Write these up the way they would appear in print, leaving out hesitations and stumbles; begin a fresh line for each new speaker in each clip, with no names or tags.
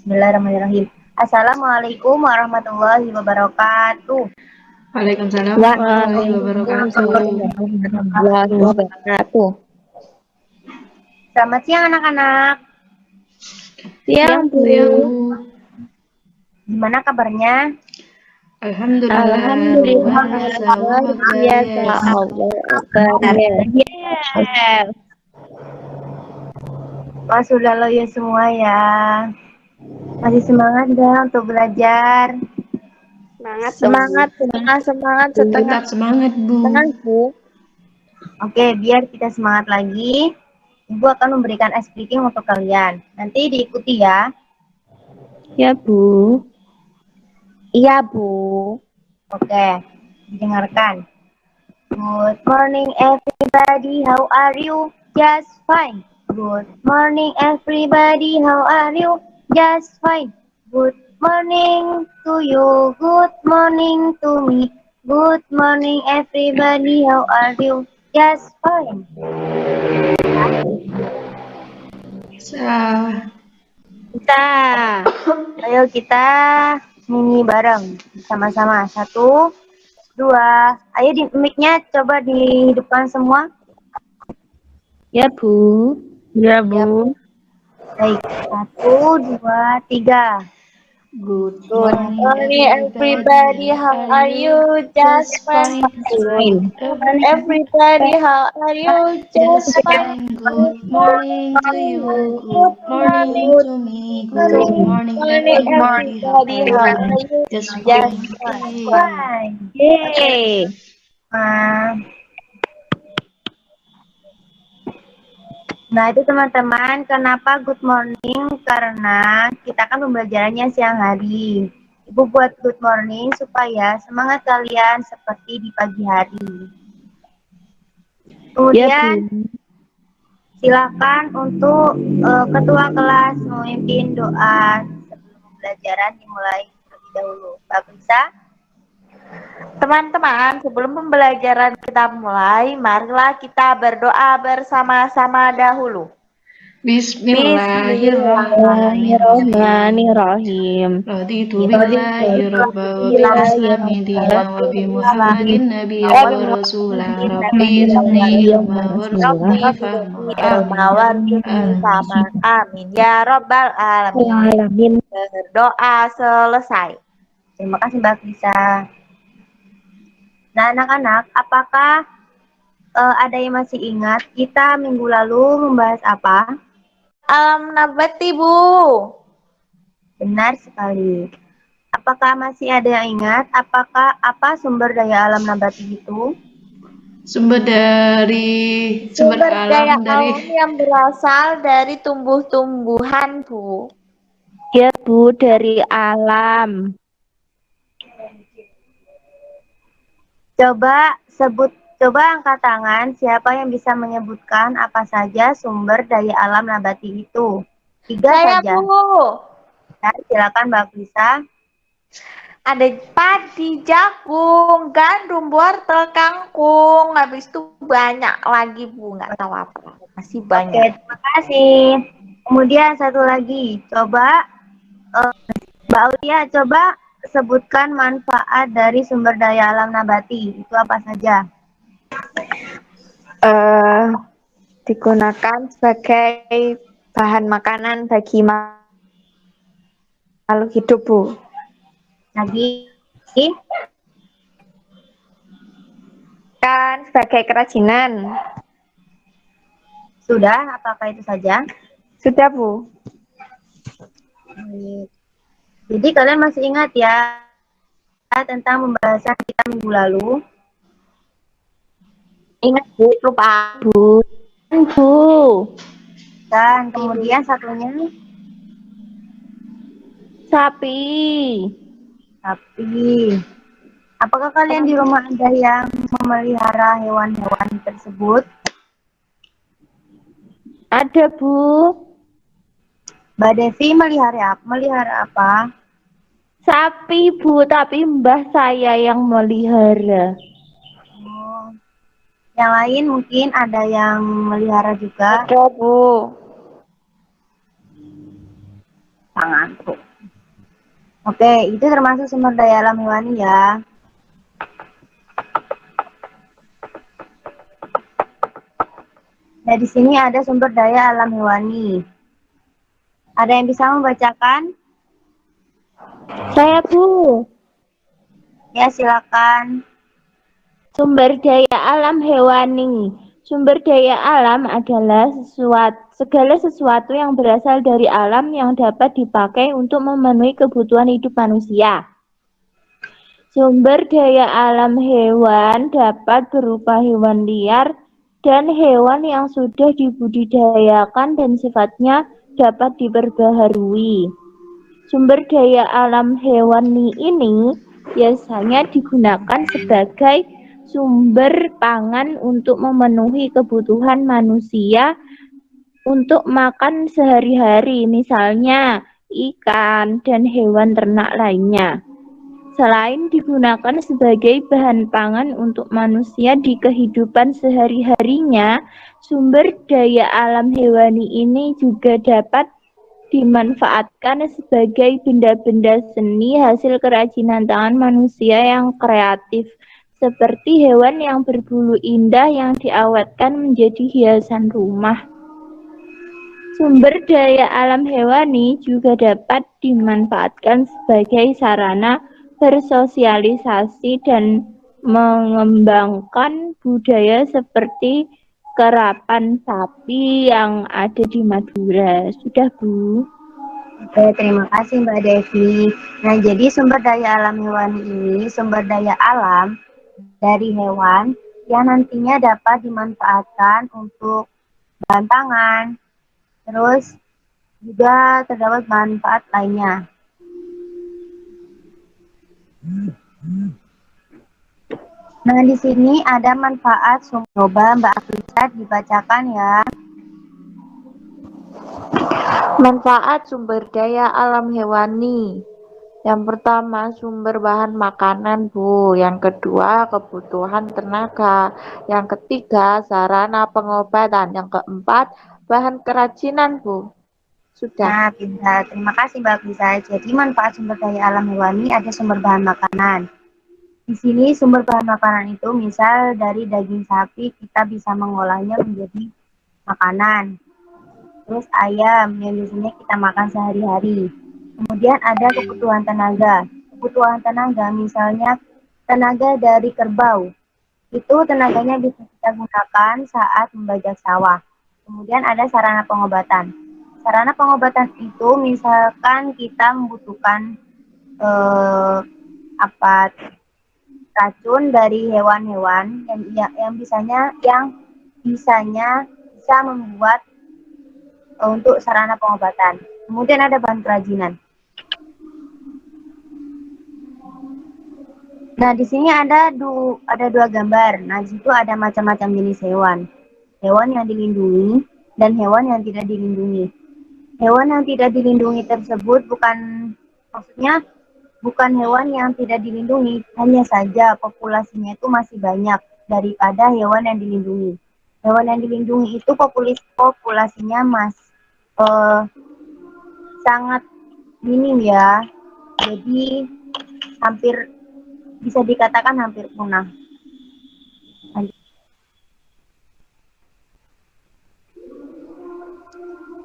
Bismillahirrahmanirrahim. Assalamualaikum warahmatullahi wabarakatuh.
Waalaikumsalam warahmatullahi wabarakatuh.
Warahmatullahi wabarakatuh.
Selamat siang anak-anak.
Siang, Bu.
Siang, Bu.
Gimana kabarnya?
Alhamdulillah, luar biasa,
Luar biasa. Allah Akbar.
Yes. Wah, sudah lo ya semua ya. Masih semangat nggak untuk belajar?
Semangat.
Tetap semangat, Bu.
Bu.
Oke, biar kita semangat lagi. Ibu akan memberikan ice breaking untuk kalian. Nanti diikuti ya.
Ya, Bu. Iya, Bu.
Oke, didengarkan. Good morning everybody, how are you? Just fine. Good morning everybody, how are you? Just fine. Good morning to you, good morning to me. Good morning everybody, how are you? Just fine.
Kita.
Ayo kita nyanyi bareng sama-sama. 1, 2. Ayo di mic-nya coba dihidupkan semua.
Ya, Bu. Ya, Bu.
Baik, 1, 2, 3.
Good
Morning
morning,
everybody. How are you? Just fine. Everybody, how are you? Just fine.
Good morning to you. Good morning to me. Good morning, everybody. How
Everybody,
are
how
you?
are you?
Just
Just
fine.
fine.
Fine.
Yay.
Nah, itu teman-teman, kenapa good morning? Karena kita kan pembelajarannya siang hari. Ibu buat good morning supaya semangat kalian seperti di pagi hari. Kemudian silakan untuk ketua kelas memimpin doa sebelum pembelajaran dimulai terlebih dahulu. Mbak Lisa?
Teman-teman, sebelum pembelajaran kita mulai, marilah kita berdoa bersama-sama dahulu.
Bismillahirrahmanirrahim. Raditu billahi rabba wa bil islami dina wa bi muhammadin nabiyya wa rasula. Rabbi zidni ilma warzuqni fahma. Amin.
Amin. Ya Rabbal Alamin. Berdoa selesai.
Terima kasih Mbak Lisa. Nah, anak-anak, apakah ada yang masih ingat kita minggu lalu membahas apa?
Alam nabati, Bu.
Benar sekali. Apakah masih ada yang ingat apa sumber daya alam nabati itu?
Sumber
Daya
alam dari
alam yang berasal dari tumbuh-tumbuhan, Bu.
Ya, Bu, dari alam.
Coba angkat tangan siapa yang bisa menyebutkan apa saja sumber daya alam nabati itu. 3 saja.
Bu.
Ya, silakan Mbak Lisa.
Ada padi, jagung, gandum, wortel, kangkung. Habis itu banyak lagi, Bu. Nggak tahu apa. Masih banyak.
Oke, terima kasih. Kemudian satu lagi, coba Mbak Aulia, coba sebutkan manfaat dari sumber daya alam nabati. Itu apa saja?
Digunakan sebagai bahan makanan bagi makhluk hidup, Bu.
Lagi?
Kan sebagai kerajinan.
Sudah, apakah itu saja?
Sudah, Bu.
Jadi kalian masih ingat ya tentang pembahasan kita minggu lalu?
Ingat, Bu, lupa, Bu. Bu.
Dan kemudian satunya?
Sapi.
Sapi. Apakah kalian di rumah ada yang memelihara hewan-hewan tersebut?
Ada, Bu.
Mbak Devi melihara apa?
Sapi, Bu, tapi mbah saya yang melihara.
Oh. Yang lain mungkin ada yang melihara juga?
Ada, Bu.
tangan tuh. Oke, itu termasuk sumber daya alam hewani ya. Nah, di sini ada sumber daya alam hewani. Ada yang bisa membacakan?
Saya Bu.
Ya, silakan.
Sumber daya alam hewani. Sumber daya alam adalah segala sesuatu yang berasal dari alam yang dapat dipakai untuk memenuhi kebutuhan hidup manusia. Sumber daya alam hewan dapat berupa hewan liar dan hewan yang sudah dibudidayakan dan sifatnya dapat diperbaharui. Sumber daya alam hewani ini biasanya digunakan sebagai sumber pangan untuk memenuhi kebutuhan manusia untuk makan sehari-hari, misalnya ikan dan hewan ternak lainnya. Selain digunakan sebagai bahan pangan untuk manusia di kehidupan sehari-harinya, sumber daya alam hewani ini juga dapat dimanfaatkan sebagai benda-benda seni hasil kerajinan tangan manusia yang kreatif, seperti hewan yang berbulu indah yang diawetkan menjadi hiasan rumah. Sumber daya alam hewani juga dapat dimanfaatkan sebagai sarana bersosialisasi dan mengembangkan budaya seperti kerapan sapi yang ada di Madura. Sudah, Bu.
Oke, terima kasih Mbak Devi. Nah, jadi sumber daya alam hewani ini sumber daya alam dari hewan yang nantinya dapat dimanfaatkan untuk bahan pangan, terus juga terdapat manfaat lainnya. Nah, di sini ada manfaat sumber. Coba Mbak Afisa dibacakan ya.
Manfaat sumber daya alam hewani. Yang pertama, sumber bahan makanan, Bu. Yang kedua, kebutuhan tenaga. Yang ketiga, sarana pengobatan. Yang keempat, bahan kerajinan, Bu. Sudah.
Nah, pintar. Terima kasih Mbak Afisa. Jadi manfaat sumber daya alam hewani ada sumber bahan makanan. Di sini sumber bahan makanan itu misal dari daging sapi kita bisa mengolahnya menjadi makanan. Terus ayam yang biasanya kita makan sehari-hari. Kemudian ada kebutuhan tenaga. Kebutuhan tenaga misalnya tenaga dari kerbau. Itu tenaganya bisa kita gunakan saat membajak sawah. Kemudian ada sarana pengobatan. Sarana pengobatan itu misalkan kita membutuhkan racun dari hewan-hewan yang bisanya bisa membuat untuk sarana pengobatan. Kemudian ada bahan kerajinan. Nah, di sini ada dua gambar. Nah, di situ ada macam-macam jenis hewan. Hewan yang dilindungi dan hewan yang tidak dilindungi. Hewan yang tidak dilindungi tersebut maksudnya bukan hewan yang tidak dilindungi, hanya saja populasinya itu masih banyak daripada hewan yang dilindungi. Hewan yang dilindungi itu populasinya sangat minim ya, jadi bisa dikatakan hampir punah.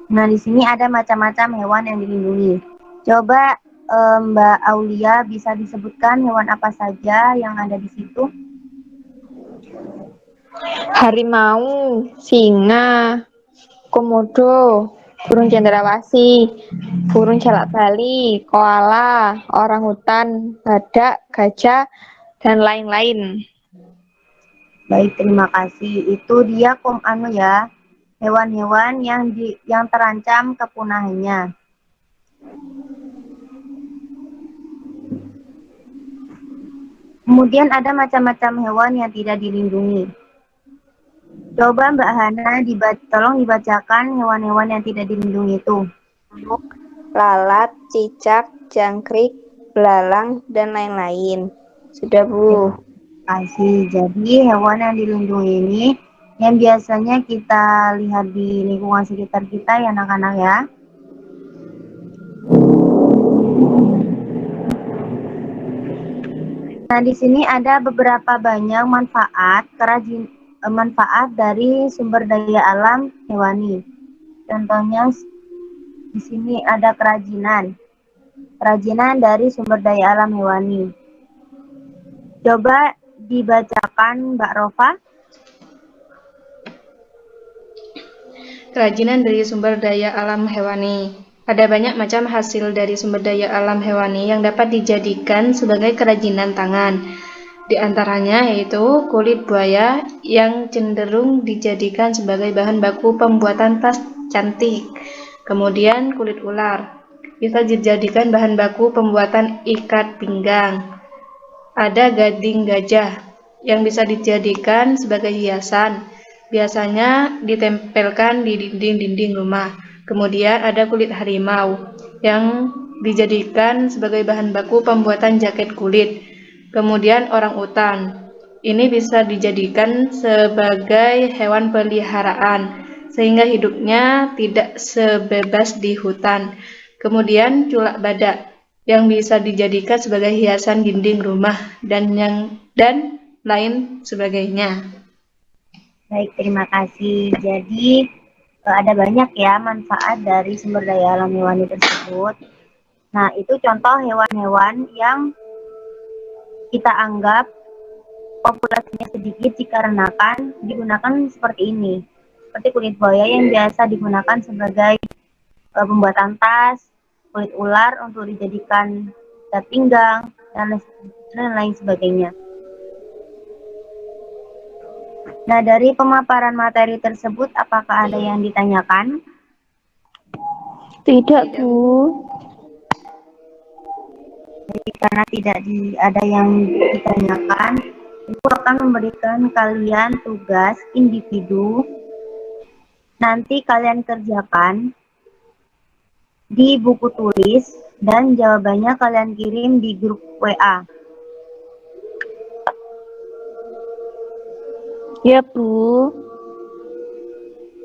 Nah, di sini ada macam-macam hewan yang dilindungi. Coba Mbak Aulia bisa disebutkan hewan apa saja yang ada di situ?
Harimau, singa, komodo, burung cendrawasih, burung jalak bali, koala, orangutan, badak, gajah, dan lain-lain.
Baik, terima kasih. Itu dia hewan-hewan yang terancam kepunahannya. Kemudian ada macam-macam hewan yang tidak dilindungi. Coba Mbak Hana tolong dibacakan hewan-hewan yang tidak dilindungi itu.
Lalat, cicak, jangkrik, belalang, dan lain-lain. Sudah, Bu.
Kasih. Jadi hewan yang dilindungi ini yang biasanya kita lihat di lingkungan sekitar kita ya anak-anak ya. Nah, di sini ada beberapa banyak manfaat dari sumber daya alam hewani. Contohnya di sini ada kerajinan. Kerajinan dari sumber daya alam hewani. Coba dibacakan Mbak Rofa.
Kerajinan dari sumber daya alam hewani. Ada banyak macam hasil dari sumber daya alam hewani yang dapat dijadikan sebagai kerajinan tangan. Di antaranya yaitu kulit buaya yang cenderung dijadikan sebagai bahan baku pembuatan tas cantik. Kemudian kulit ular bisa dijadikan bahan baku pembuatan ikat pinggang. Ada gading gajah yang bisa dijadikan sebagai hiasan. Biasanya ditempelkan di dinding-dinding rumah. Kemudian ada kulit harimau yang dijadikan sebagai bahan baku pembuatan jaket kulit. Kemudian orang utan. Ini bisa dijadikan sebagai hewan peliharaan sehingga hidupnya tidak sebebas di hutan. Kemudian culak badak yang bisa dijadikan sebagai hiasan dinding rumah dan lain sebagainya.
Baik, terima kasih. Jadi ada banyak ya manfaat dari sumber daya alam hewani tersebut. Nah, itu contoh hewan-hewan yang kita anggap populasinya sedikit dikarenakan digunakan seperti ini. Seperti kulit buaya yang biasa digunakan sebagai pembuatan tas, kulit ular untuk dijadikan ikat pinggang, dan lain sebagainya. Nah, dari pemaparan materi tersebut, apakah ada yang ditanyakan?
Tidak, Bu.
Jadi, karena tidak ada yang ditanyakan, Ibu akan memberikan kalian tugas individu. Nanti kalian kerjakan di buku tulis dan jawabannya kalian kirim di grup WA.
Ya, Bu.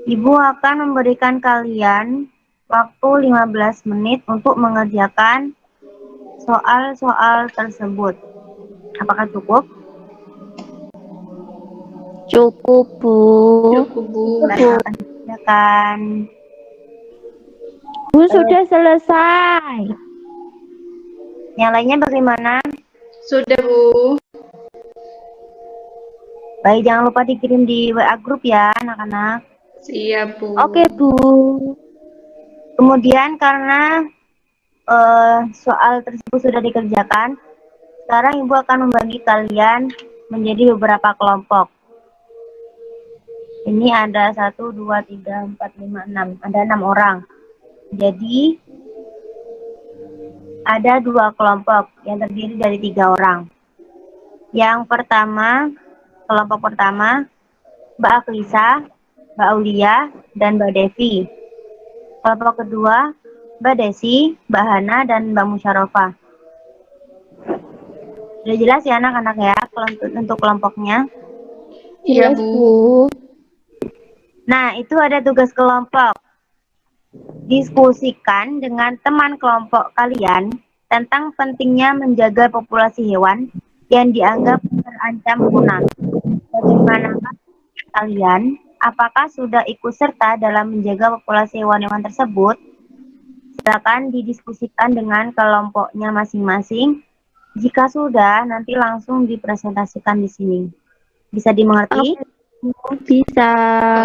Ibu akan memberikan kalian waktu 15 menit untuk mengerjakan soal-soal tersebut. Apakah cukup?
Cukup, Bu.
Cukup, Bu.
Akan dikerjakan.
Bu, sudah selesai.
Yang lainnya bagaimana?
Sudah, Bu.
Baik, jangan lupa dikirim di WA grup ya, anak-anak.
Siap, Bu.
Oke, Bu.
Kemudian karena soal tersebut sudah dikerjakan, sekarang Ibu akan membagi kalian menjadi beberapa kelompok. Ini ada 1, 2, 3, 4, 5, 6. Ada 6 orang. Jadi, ada 2 kelompok yang terdiri dari 3 orang. Yang pertama, kelompok pertama, Mbak Aklisa, Mbak Aulia, dan Mbak Devi. Kelompok kedua, Mbak Desi, Mbak Hana, dan Mbak Musyarofa. Sudah jelas ya anak-anak ya untuk kelompoknya?
Iya,
Jelas,
Bu.
Bu.
Nah, itu ada tugas kelompok. Diskusikan dengan teman kelompok kalian tentang pentingnya menjaga populasi hewan yang dianggap terancam punah. Bagaimanakah kalian? Apakah sudah ikut serta dalam menjaga populasi hewan-hewan tersebut? Silakan didiskusikan dengan kelompoknya masing-masing. Jika sudah, nanti langsung dipresentasikan di sini. Bisa dimengerti?
Bisa.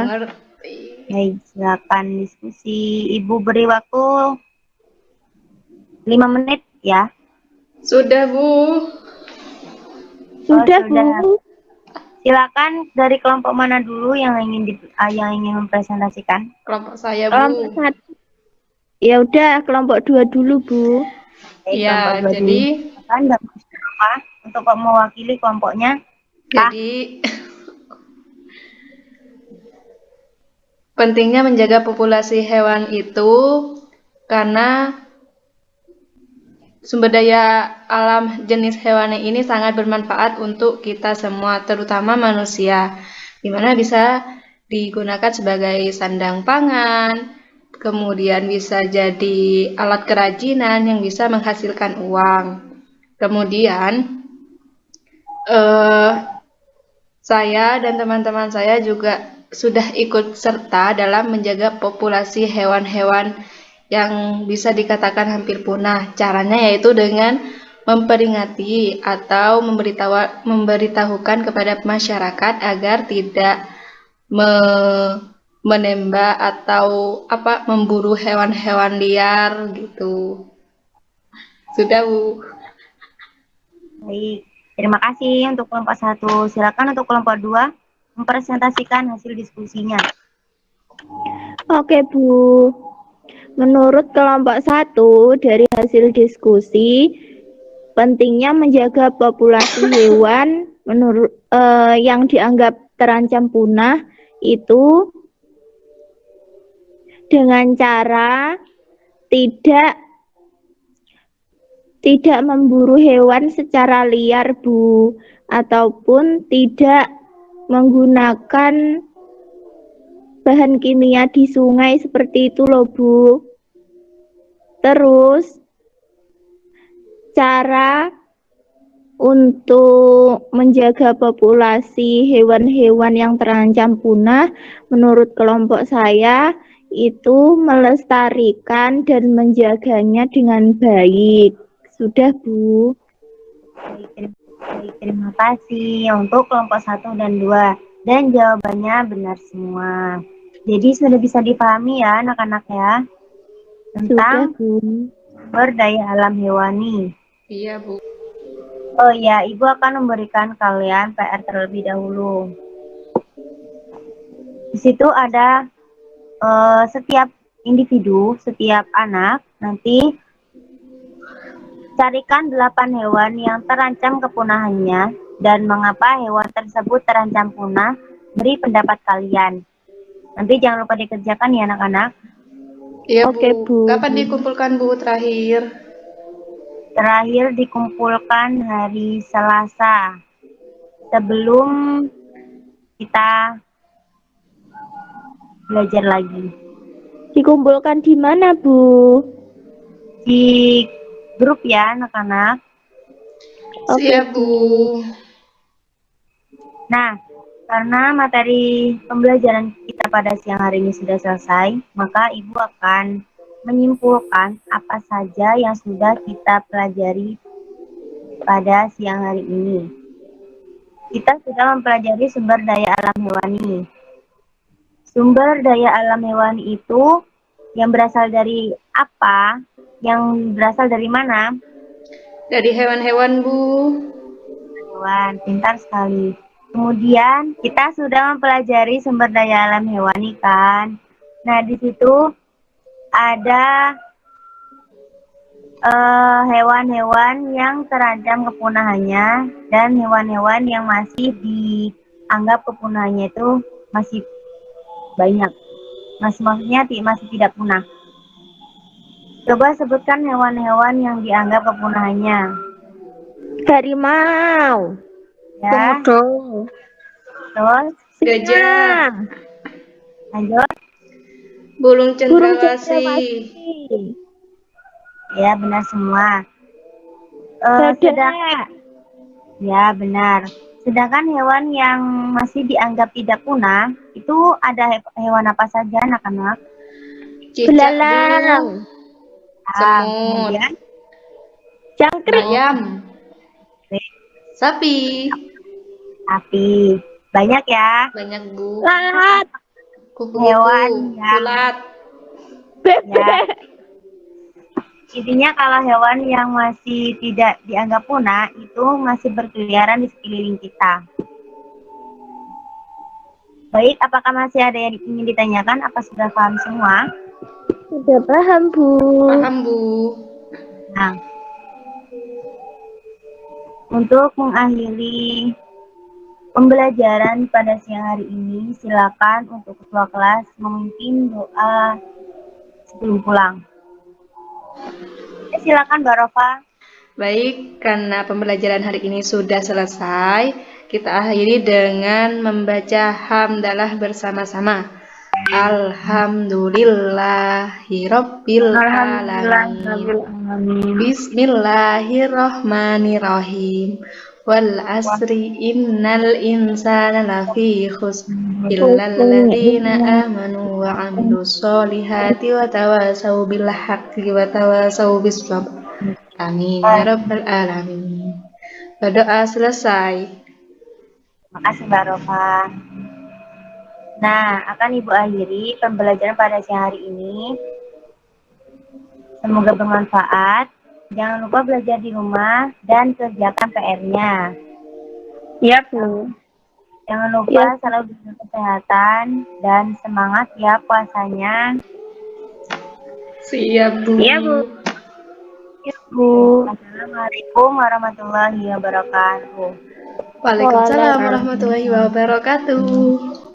Mengerti.
Baik, silakan diskusi. Ibu beri waktu 5 menit ya.
Sudah, Bu.
Sudah,
sudah.
Bu.
Silakan dari kelompok mana dulu yang ingin mempresentasikan?
Kelompok saya,
Kelompok
Bu.
1. Ya udah, kelompok 2 dulu, Bu.
Baik,
Ya,
kelompok dua
jadi
dulu. Silakan Mbak Mustafa untuk mewakili kelompoknya.
jadi pentingnya menjaga populasi hewan itu karena sumber daya alam jenis hewani ini sangat bermanfaat untuk kita semua, terutama manusia, di mana bisa digunakan sebagai sandang pangan, kemudian bisa jadi alat kerajinan yang bisa menghasilkan uang. Kemudian, Eh, saya dan teman-teman saya juga sudah ikut serta dalam menjaga populasi hewan-hewan yang bisa dikatakan hampir punah. Caranya yaitu dengan memperingati atau memberitahukan kepada masyarakat agar tidak menembak atau memburu hewan-hewan liar gitu. Sudah, Bu.
Baik, terima kasih untuk kelompok 1. Silakan untuk kelompok 2 mempresentasikan hasil diskusinya.
Oke, Bu. Menurut kelompok 1, dari hasil diskusi, pentingnya menjaga populasi hewan yang dianggap terancam punah itu dengan cara tidak memburu hewan secara liar, Bu, ataupun tidak menggunakan bahan kimia di sungai seperti itu loh, Bu. Terus cara untuk menjaga populasi hewan-hewan yang terancam punah menurut kelompok saya itu melestarikan dan menjaganya dengan baik. Sudah, Bu.
Baik, terima kasih untuk kelompok 1 dan 2. Dan jawabannya benar semua. Jadi sudah bisa dipahami ya anak-anak ya tentang sumber daya alam hewani.
Iya, Bu.
Oh ya, Ibu akan memberikan kalian PR terlebih dahulu. Di situ ada setiap individu, setiap anak nanti carikan 8 hewan yang terancam kepunahannya dan mengapa hewan tersebut terancam punah. Beri pendapat kalian. Nanti jangan lupa dikerjakan ya anak-anak.
Iya,
Oke, Bu.
Kapan dikumpulkan, Bu, terakhir?
Terakhir dikumpulkan hari Selasa. Sebelum kita belajar lagi.
Dikumpulkan di mana, Bu?
Di grup ya anak-anak.
Siap, Bu.
Nah, karena materi pembelajaran kita pada siang hari ini sudah selesai, maka Ibu akan menyimpulkan apa saja yang sudah kita pelajari pada siang hari ini. Kita sudah mempelajari sumber daya alam hewani. Sumber daya alam hewani itu yang berasal dari apa? Yang berasal dari mana?
Dari hewan-hewan, Bu.
Hewan, pintar sekali. Kemudian kita sudah mempelajari sumber daya alam hewani kan. Nah, di situ ada hewan-hewan yang terancam kepunahannya dan hewan-hewan yang masih dianggap kepunahannya itu masih banyak. Maksudnya masih tidak punah. Coba sebutkan hewan-hewan yang dianggap kepunahannya.
Harimau.
Ya.
Komodo.
Terus
Gajah.
lanjut.
Burung
Burung
cendrawasih.
cendrawasih.
Ya, benar semua.
Badak.
Ya, benar. Sedangkan hewan yang masih dianggap tidak punah, itu ada hewan apa saja anak-anak?
Cicak,
Belalang.
Semut.
Kemudian
Cangkrik.
Ayam. Sapi.
sapi. Banyak ya.
Banyak, Bu.
Lalat.
Kupu-kupu.
Hewan yang-
Ulat.
Bebek.
Intinya kalau hewan yang masih tidak dianggap punah, itu masih berkeliaran di sekeliling kita. Baik, apakah masih ada yang ingin ditanyakan? Apa sudah paham semua?
Sudah paham, Bu.
Paham, Bu.
Nah, untuk mengakhiri pembelajaran pada siang hari ini, silakan untuk ketua kelas memimpin doa sebelum pulang. Silakan Mbak Rofa.
Baik, karena pembelajaran hari ini sudah selesai, kita akhiri dengan membaca hamdalah bersama-sama. Alhamdulillahirabbil alamin. Bismillahirrahmanirrahim. Wal asri innal insana lafi khusr illal ladzina amanu wa 'amilus solihati wa tawasaw bil haqqi wa tawasaw bis sabr. Amin ya rabbal alamin. Berdoa selesai.
Makasih Mbak Rofa. Nah, akan Ibu akhiri pembelajaran pada siang hari ini. Semoga bermanfaat. Jangan lupa belajar di rumah dan kerjakan PR-nya.
Ya, Bu.
Jangan lupa selalu jaga kesehatan dan semangat ya puasanya.
Siap, Bu.
Iya, Bu.
Ya, Bu. Assalamualaikum warahmatullahi wabarakatuh.
Waalaikumsalam warahmatullahi wabarakatuh.